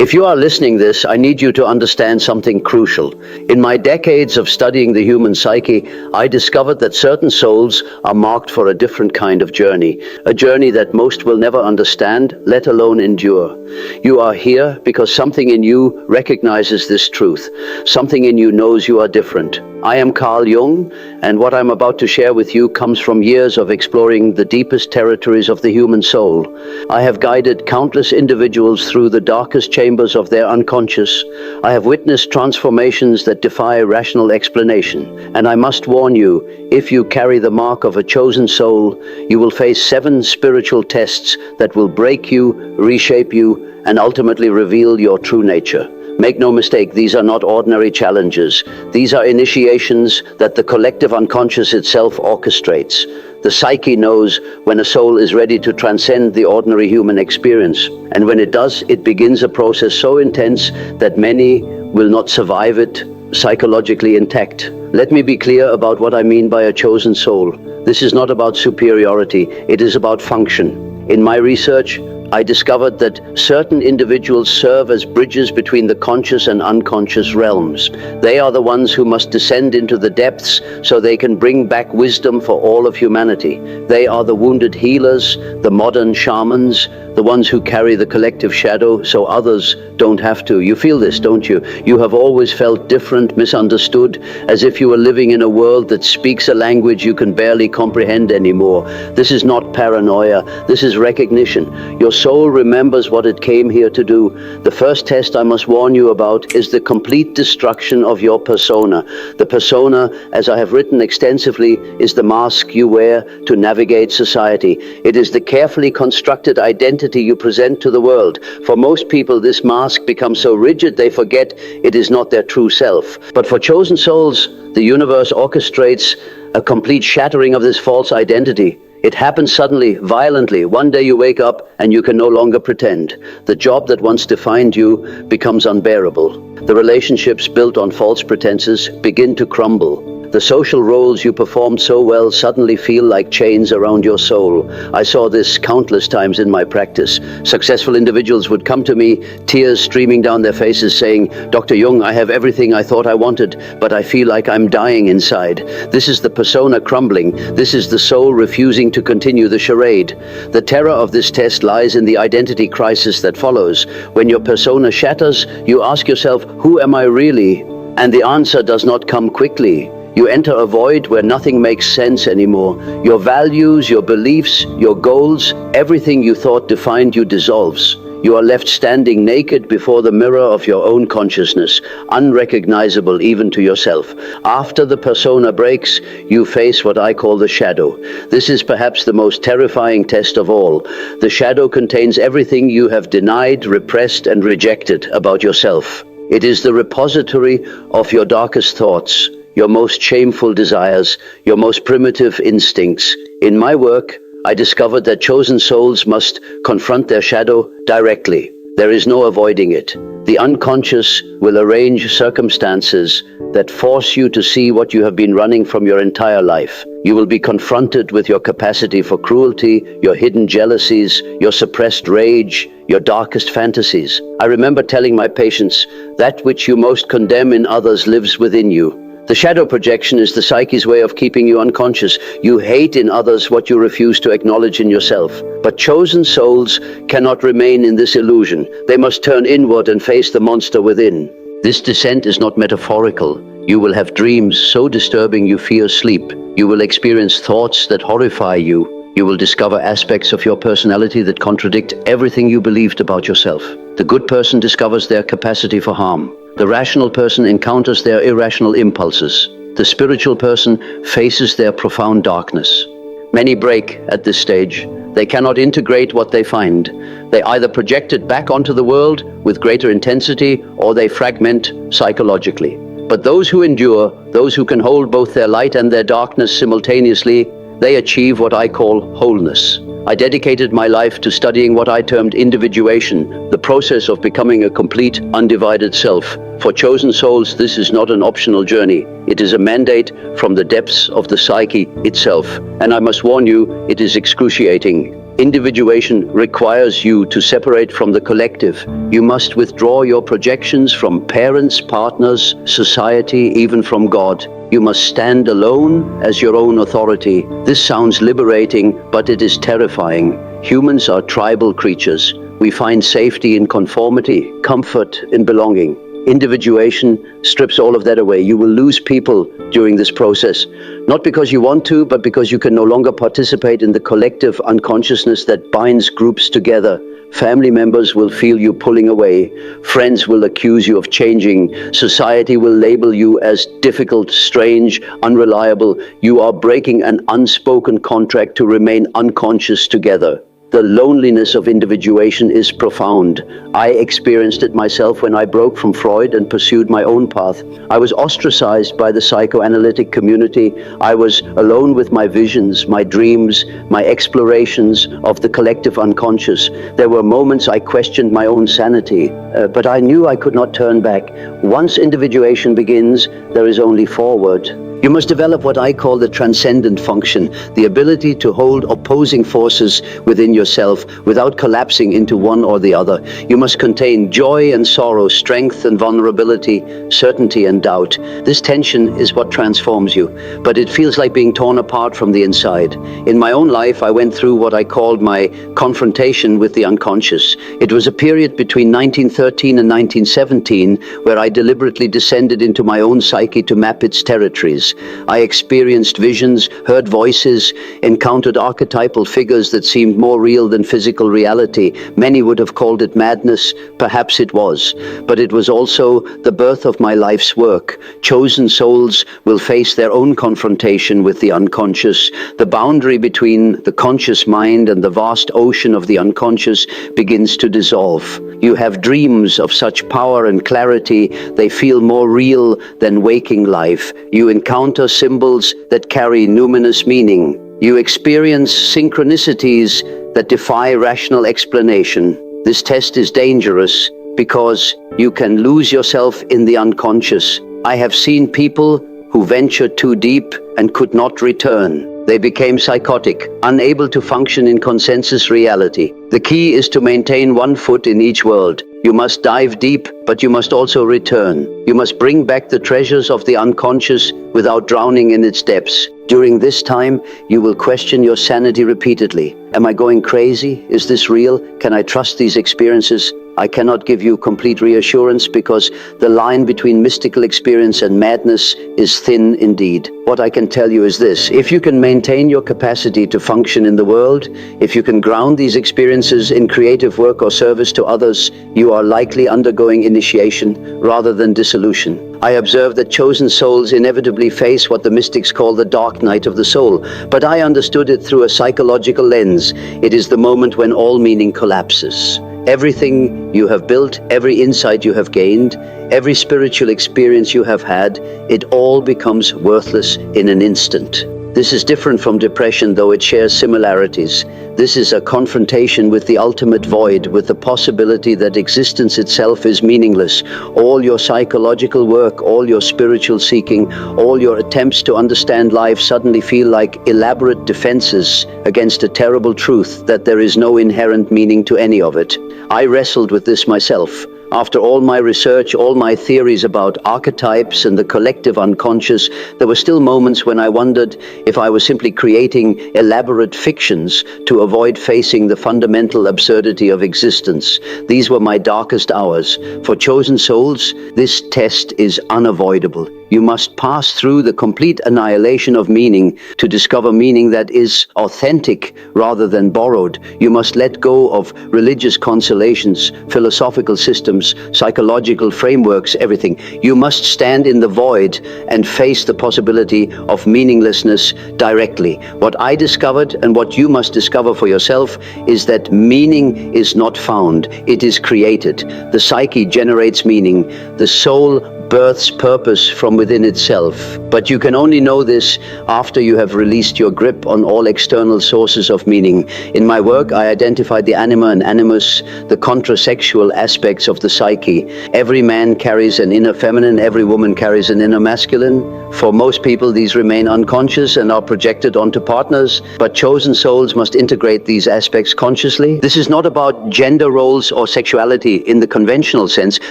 If you are listening this, I need you to understand something crucial. In my decades of studying the human psyche, I discovered that certain souls are marked for a different kind of journey, a journey that most will never understand, let alone endure. You are here because something in you recognizes this truth. Something in you knows you are different. I am Carl Jung, and what I'm about to share with you comes from years of exploring the deepest territories of the human soul. I have guided countless individuals through the darkest chambers of their unconscious. I have witnessed transformations that defy rational explanation. And I must warn you, if you carry the mark of a chosen soul, you will face 7 spiritual tests that will break you, reshape you, and ultimately reveal your true nature. Make no mistake, these are not ordinary challenges. These are initiations that the collective unconscious itself orchestrates. The psyche knows when a soul is ready to transcend the ordinary human experience. And when it does, it begins a process so intense that many will not survive it psychologically intact. Let me be clear about what I mean by a chosen soul. This is not about superiority, it is about function. In my research, I discovered that certain individuals serve as bridges between the conscious and unconscious realms. They are the ones who must descend into the depths so they can bring back wisdom for all of humanity. They are the wounded healers, the modern shamans, the ones who carry the collective shadow so others don't have to. You feel this, don't you? You have always felt different, misunderstood, as if you were living in a world that speaks a language you can barely comprehend anymore. This is not paranoia, this is recognition. Your soul remembers what it came here to do. The first test I must warn you about is the complete destruction of your persona. The persona, as I have written extensively, is the mask you wear to navigate society. It is the carefully constructed identity you present to the world. For most people, this mask becomes so rigid they forget it is not their true self. But for chosen souls, the universe orchestrates a complete shattering of this false identity. It happens suddenly, violently. One day you wake up and you can no longer pretend. The job that once defined you becomes unbearable. The relationships built on false pretenses begin to crumble. The social roles you performed so well suddenly feel like chains around your soul. I saw this countless times in my practice. Successful individuals would come to me, tears streaming down their faces, saying, "Dr. Jung, I have everything I thought I wanted, but I feel like I'm dying inside." This is the persona crumbling. This is the soul refusing to continue the charade. The terror of this test lies in the identity crisis that follows. When your persona shatters, you ask yourself, who am I really? And the answer does not come quickly. You enter a void where nothing makes sense anymore. Your values, your beliefs, your goals, everything you thought defined you dissolves. You are left standing naked before the mirror of your own consciousness, unrecognizable even to yourself. After the persona breaks, you face what I call the shadow. This is perhaps the most terrifying test of all. The shadow contains everything you have denied, repressed, and rejected about yourself. It is the repository of your darkest thoughts, your most shameful desires, your most primitive instincts. In my work, I discovered that chosen souls must confront their shadow directly. There is no avoiding it. The unconscious will arrange circumstances that force you to see what you have been running from your entire life. You will be confronted with your capacity for cruelty, your hidden jealousies, your suppressed rage, your darkest fantasies. I remember telling my patients, that which you most condemn in others lives within you. The shadow projection is the psyche's way of keeping you unconscious. You hate in others what you refuse to acknowledge in yourself. But chosen souls cannot remain in this illusion. They must turn inward and face the monster within. This descent is not metaphorical. You will have dreams so disturbing you fear sleep. You will experience thoughts that horrify you. You will discover aspects of your personality that contradict everything you believed about yourself. The good person discovers their capacity for harm. The rational person encounters their irrational impulses. The spiritual person faces their profound darkness. Many break at this stage. They cannot integrate what they find. They either project it back onto the world with greater intensity, or they fragment psychologically. But those who endure, those who can hold both their light and their darkness simultaneously, they achieve what I call wholeness. I dedicated my life to studying what I termed individuation, the process of becoming a complete, undivided self. For chosen souls, this is not an optional journey. It is a mandate from the depths of the psyche itself. And I must warn you, it is excruciating. Individuation requires you to separate from the collective. You must withdraw your projections from parents, partners, society, even from God. You must stand alone as your own authority. This sounds liberating, but it is terrifying. Humans are tribal creatures. We find safety in conformity, comfort in belonging. Individuation strips all of that away. You will lose people during this process, not because you want to, but because you can no longer participate in the collective unconsciousness that binds groups together. Family members will feel you pulling away. Friends will accuse you of changing. Society will label you as difficult, strange, unreliable. You are breaking an unspoken contract to remain unconscious together. The loneliness of individuation is profound. I experienced it myself when I broke from Freud and pursued my own path. I was ostracized by the psychoanalytic community. I was alone with my visions, my dreams, my explorations of the collective unconscious. There were moments I questioned my own sanity, but I knew I could not turn back. Once individuation begins, there is only forward. You must develop what I call the transcendent function, the ability to hold opposing forces within yourself without collapsing into one or the other. You must contain joy and sorrow, strength and vulnerability, certainty and doubt. This tension is what transforms you, but it feels like being torn apart from the inside. In my own life, I went through what I called my confrontation with the unconscious. It was a period between 1913 and 1917 where I deliberately descended into my own psyche to map its territories. I experienced visions, heard voices, encountered archetypal figures that seemed more real than physical reality. Many would have called it madness. Perhaps it was. But it was also the birth of my life's work. Chosen souls will face their own confrontation with the unconscious. The boundary between the conscious mind and the vast ocean of the unconscious begins to dissolve. You have dreams of such power and clarity, they feel more real than waking life. You encounter symbols that carry numinous meaning. You experience synchronicities that defy rational explanation. This test is dangerous because you can lose yourself in the unconscious. I have seen people who ventured too deep and could not return. They became psychotic, unable to function in consensus reality. The key is to maintain one foot in each world. You must dive deep, but you must also return. You must bring back the treasures of the unconscious without drowning in its depths. During this time, you will question your sanity repeatedly. Am I going crazy? Is this real? Can I trust these experiences? I cannot give you complete reassurance because the line between mystical experience and madness is thin indeed. What I can tell you is this: if you can maintain your capacity to function in the world, if you can ground these experiences in creative work or service to others, you are likely undergoing initiation rather than dissolution. I observe that chosen souls inevitably face what the mystics call the dark night of the soul, but I understood it through a psychological lens. It is the moment when all meaning collapses. Everything you have built, every insight you have gained, every spiritual experience you have had, it all becomes worthless in an instant. This is different from depression, though it shares similarities. This is a confrontation with the ultimate void, with the possibility that existence itself is meaningless. All your psychological work, all your spiritual seeking, all your attempts to understand life suddenly feel like elaborate defenses against a terrible truth that there is no inherent meaning to any of it. I wrestled with this myself. After all my research, all my theories about archetypes and the collective unconscious, there were still moments when I wondered if I was simply creating elaborate fictions to avoid facing the fundamental absurdity of existence. These were my darkest hours. For chosen souls, this test is unavoidable. You must pass through the complete annihilation of meaning to discover meaning that is authentic rather than borrowed. You must let go of religious consolations, philosophical systems, psychological frameworks, everything. You must stand in the void and face the possibility of meaninglessness directly. What I discovered, and what you must discover for yourself, is that meaning is not found, it is created. The psyche generates meaning. The soul births purpose from within itself. But you can only know this after you have released your grip on all external sources of meaning. In my work, I identified the anima and animus, the contrasexual aspects of the psyche. Every man carries an inner feminine, every woman carries an inner masculine. For most people, these remain unconscious and are projected onto partners, but chosen souls must integrate these aspects consciously. This is not about gender roles or sexuality in the conventional sense.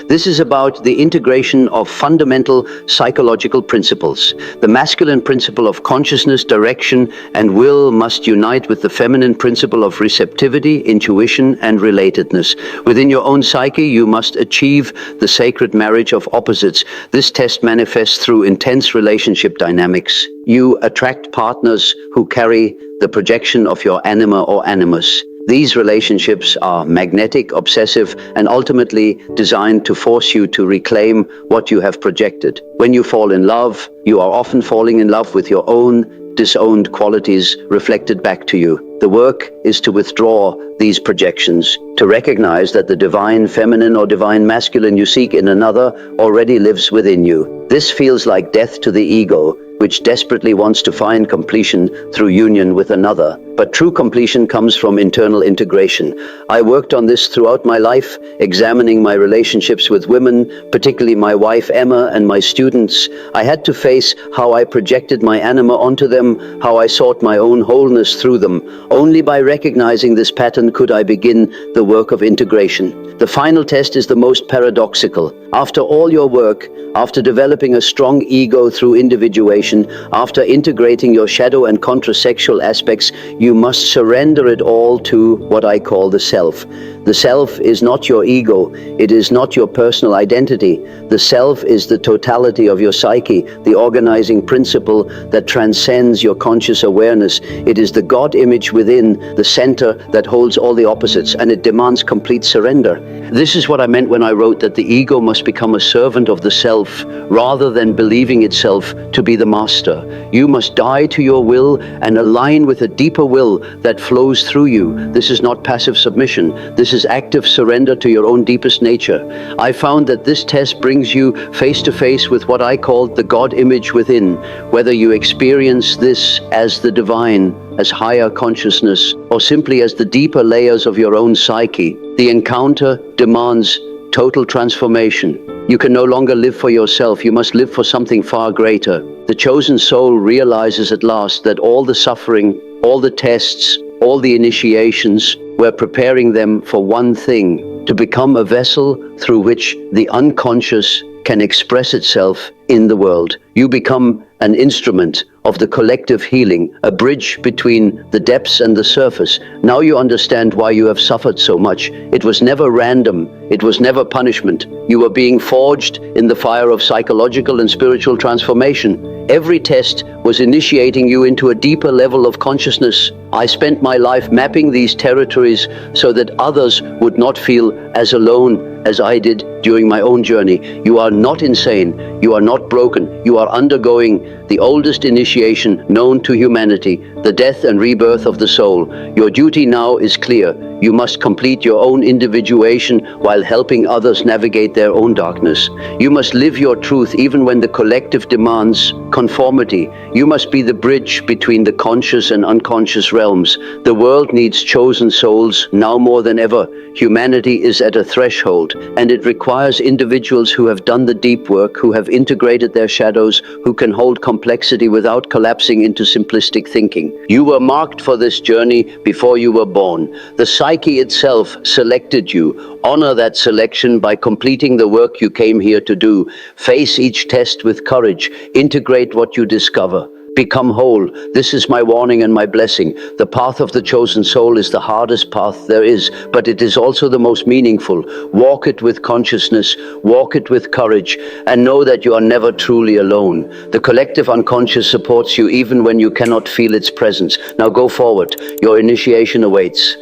This is about the integration of fundamental psychological principles. The masculine principle of consciousness, direction, and will must unite with the feminine principle of receptivity, intuition, and relatedness. Within your own psyche, you must achieve the sacred marriage of opposites. This test manifests through intense relationship dynamics. You attract partners who carry the projection of your anima or animus. These relationships are magnetic, obsessive, and ultimately designed to force you to reclaim what you have projected. When you fall in love, you are often falling in love with your own disowned qualities reflected back to you. The work is to withdraw these projections, to recognize that the divine feminine or divine masculine you seek in another already lives within you. This feels like death to the ego, which desperately wants to find completion through union with another. But true completion comes from internal integration. I worked on this throughout my life, examining my relationships with women, particularly my wife Emma and my students. I had to face how I projected my anima onto them, how I sought my own wholeness through them. Only by recognizing this pattern could I begin the work of integration. The final test is the most paradoxical. After all your work, after developing a strong ego through individuation, after integrating your shadow and contrasexual aspects, you must surrender it all to what I call the self. The self is not your ego. It is not your personal identity. The self is the totality of your psyche, the organizing principle that transcends your conscious awareness. It is the God image within, the center that holds all the opposites, and it demands complete surrender. This is what I meant when I wrote that the ego must become a servant of the self rather than believing itself to be the master. You must die to your will and align with a deeper will that flows through you. This is not passive submission. This is active surrender to your own deepest nature. I found that this test brings you face to face with what I called the God image within. Whether you experience this as the divine, as higher consciousness, or simply as the deeper layers of your own psyche, the encounter demands total transformation. You can no longer live for yourself. You must live for something far greater. The chosen soul realizes at last that all the suffering, all the tests, all the initiations were preparing them for one thing: to become a vessel through which the unconscious can express itself in the world. You become an instrument of the collective healing, a bridge between the depths and the surface. Now you understand why you have suffered so much. It was never random. It was never punishment. You were being forged in the fire of psychological and spiritual transformation. Every test was initiating you into a deeper level of consciousness. I spent my life mapping these territories so that others would not feel as alone as I did during my own journey. You are not insane. You are not broken. You are undergoing the oldest initiation known to humanity, the death and rebirth of the soul. Your duty now is clear. You must complete your own individuation while helping others navigate their own darkness. You must live your truth even when the collective demands conformity. You must be the bridge between the conscious and unconscious realms. The world needs chosen souls now more than ever. Humanity is at a threshold, and it requires individuals who have done the deep work, who have integrated their shadows, who can hold complexity without collapsing into simplistic thinking. You were marked for this journey before you were born. The psyche itself selected you. Honor that selection by completing the work you came here to do. Face each test with courage. Integrate what you discover. Become whole. This is my warning and my blessing. The path of the chosen soul is the hardest path there is, but it is also the most meaningful. Walk it with consciousness, walk it with courage, and know that you are never truly alone. The collective unconscious supports you even when you cannot feel its presence. Now go forward. Your initiation awaits.